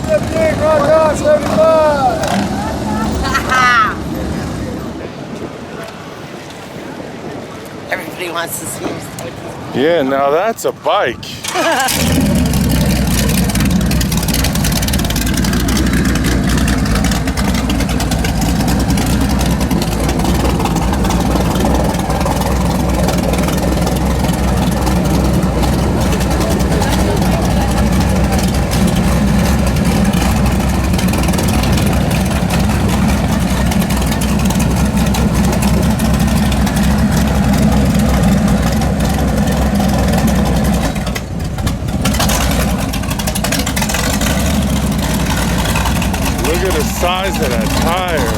1015, rock on, 75. Everybody wants to see him. Yeah, now that's a bike. Look at the size of that tire.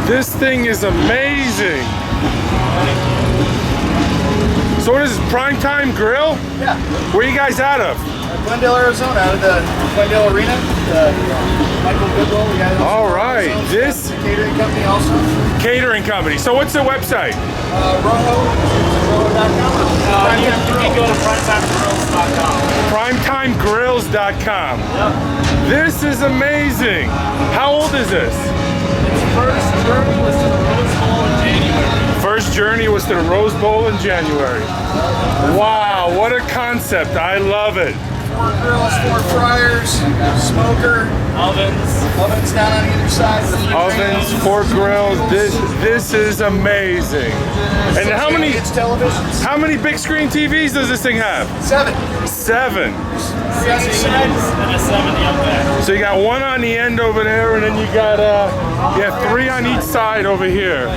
This thing is amazing. So what is this, Primetime Grill? Yeah. Where are you guys out of? Glendale, Arizona, out of the Glendale Arena. Michael Goodwill. All right, this catering company also. catering company. So what's the website? Roho.com. You can go to Primetimegrills.com. primetimegrills.com. Yep. This is amazing. How old is this? First journey was to the Rose Bowl in January. First journey was to the Rose Bowl in January. Wow, what a concept. I love it. 4 grills, 4 fryers, smoker, ovens down on either side. Ovens, 4 grills. This is amazing. And how many televisions? How many big screen TVs does this thing have? 7. 7. 3 on the sides and a 70 up back. So you got 1 on the end over there, and then you got 3 on each side over here.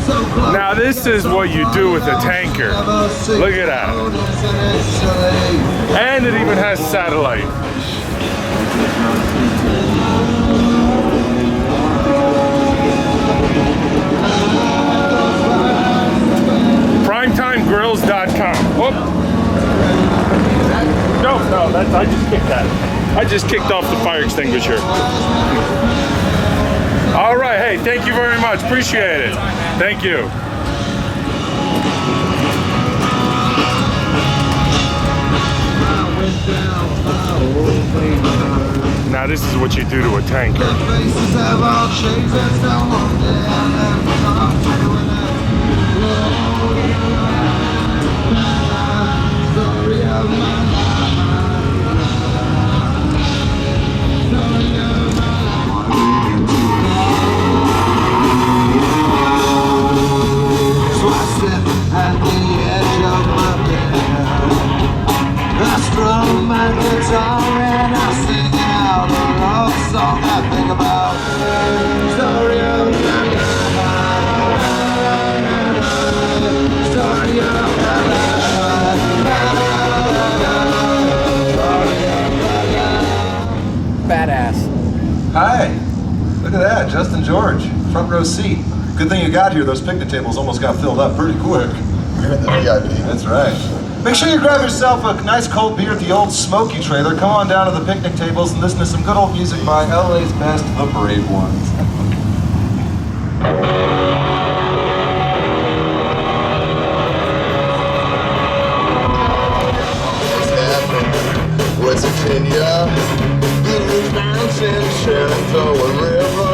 Now this is what you do with a tanker. Look at that. And it even has satellite. Primetimegrills.com. Oh. No, I just kicked that. I just kicked off the fire extinguisher. All right, hey, thank you very much. Appreciate it. Thank you. Now this is what you do to a tanker. Badass. Hi, look at that, Justin George, front row seat. Good thing you got here, those picnic tables almost got filled up pretty quick. We're in the VIP. That's right. Make sure you grab yourself a nice cold beer at the old Smoky trailer. Come on down to the picnic tables and listen to some good old music by LA's best, the Brave Ones. West Virginia, Blue Mountain, Shenandoah River.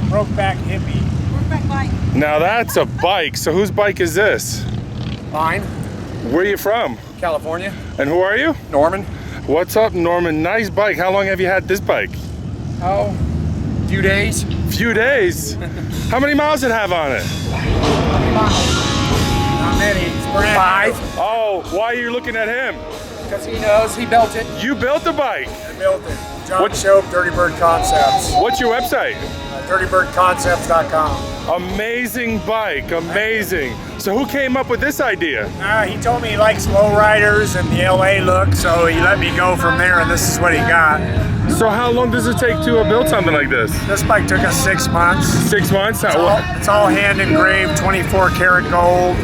Brokeback hippie. Brokeback bike. Now that's a bike. So whose bike is this? Mine. Where are you from? California. And who are you? Norman. What's up, Norman? Nice bike. How long have you had this bike? Oh, few days. Few days? How many miles did it have on it? Not many. 5. Oh, why are you looking at him? Because he knows he built it. You built the bike. I built it. John What- Shope, Dirty Bird Concepts. What's your website? DirtyBirdConcepts.com. Amazing bike, amazing. So who came up with this idea? He told me he likes lowriders and the LA look, so he let me go from there, and this is what he got. So how long does it take to build something like this? This bike took us 6 months. 6 months? It's all hand engraved, 24 karat gold,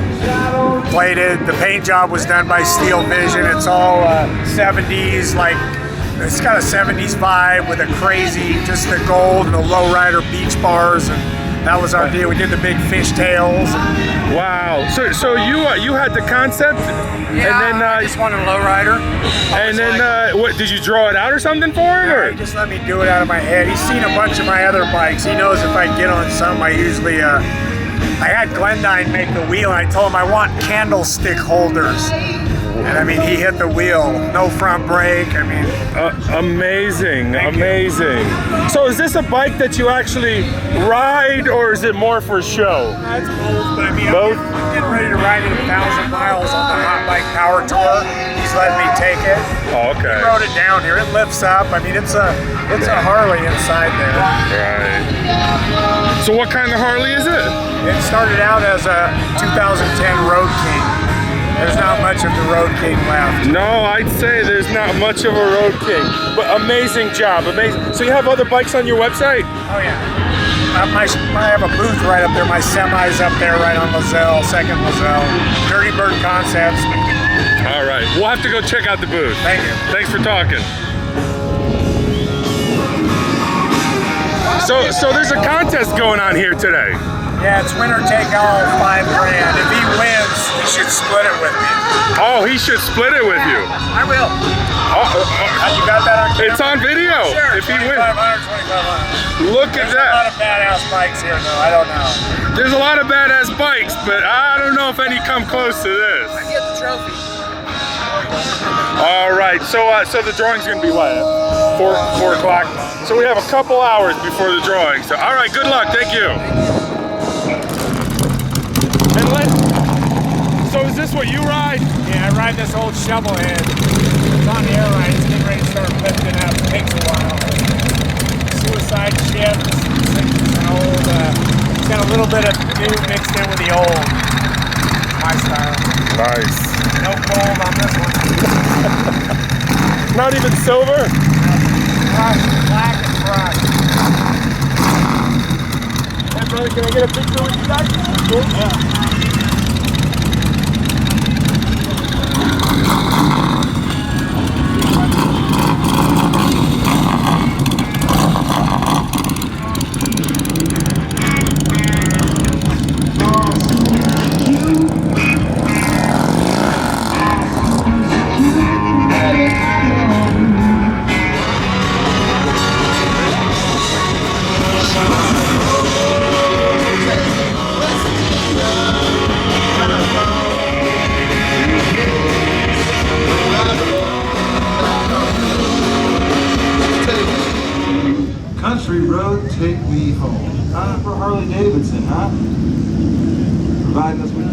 plated. The paint job was done by Steel Vision. It's all 70s, like it's got a 70s vibe with a crazy, just the gold and the lowrider beach bars, and that was our deal. We did the big fishtails. Wow. So you had the concept, and then I just wanted a lowrider. and then what? Did you draw it out or something for him? He Or? just let me do it out of my head. He's seen a bunch of my other bikes. He knows if I get on some, I usually, I had Glendine make the wheel, and I told him I want candlestick holders. And I mean, he hit the wheel, no front brake. I mean, Amazing, amazing. So is this a bike that you actually ride, or is it more for show? it's both, but I mean, Both? I'm getting ready to ride it 1,000 miles on the Hot Bike Power Tour. He's letting me take it. Oh, okay. He rode it down here. It lifts up. I mean, it's a Harley inside there. Right. So what kind of Harley is it? It started out as a 2010 Road King. There's not much of the Road King left. No, I'd say there's not much of a Road King, but amazing job, amazing. So you have other bikes on your website? Oh yeah. I have a booth right up there. My semi's up there right on Lozelle, second Lozelle. Dirty Bird Concepts. All right, we'll have to go check out the booth. Thank you. Thanks for talking. So there's a contest going on here today. Yeah, it's winner take all, $5 grand. If he wins, he should split it with me. Oh, he should split it with you. I will. You got that on camera? It's on video. Sure. If he wins, 2,500, 2,500. look at There's a lot that. of badass bikes here, though. I don't know. There's a lot of badass bikes, but I don't know if any come close to this. Get the trophy. All right, so the drawing's gonna be what? 4 o'clock. So we have a couple hours before the drawing. So all right, good luck. Thank you. So is this what you ride? Yeah, I ride this old shovel head. It's on the air ride. It's getting ready to start lifting up. It takes a while. Suicide shift. It's an old, it's got a little bit of new mixed in with the old. My style. Nice. No gold on this one. Not even silver? Brushed, black and brushed. Hey brother, can I get a picture with you guys? Cool. Yeah. Country road, take me home. For Harley-Davidson, huh? Providing us with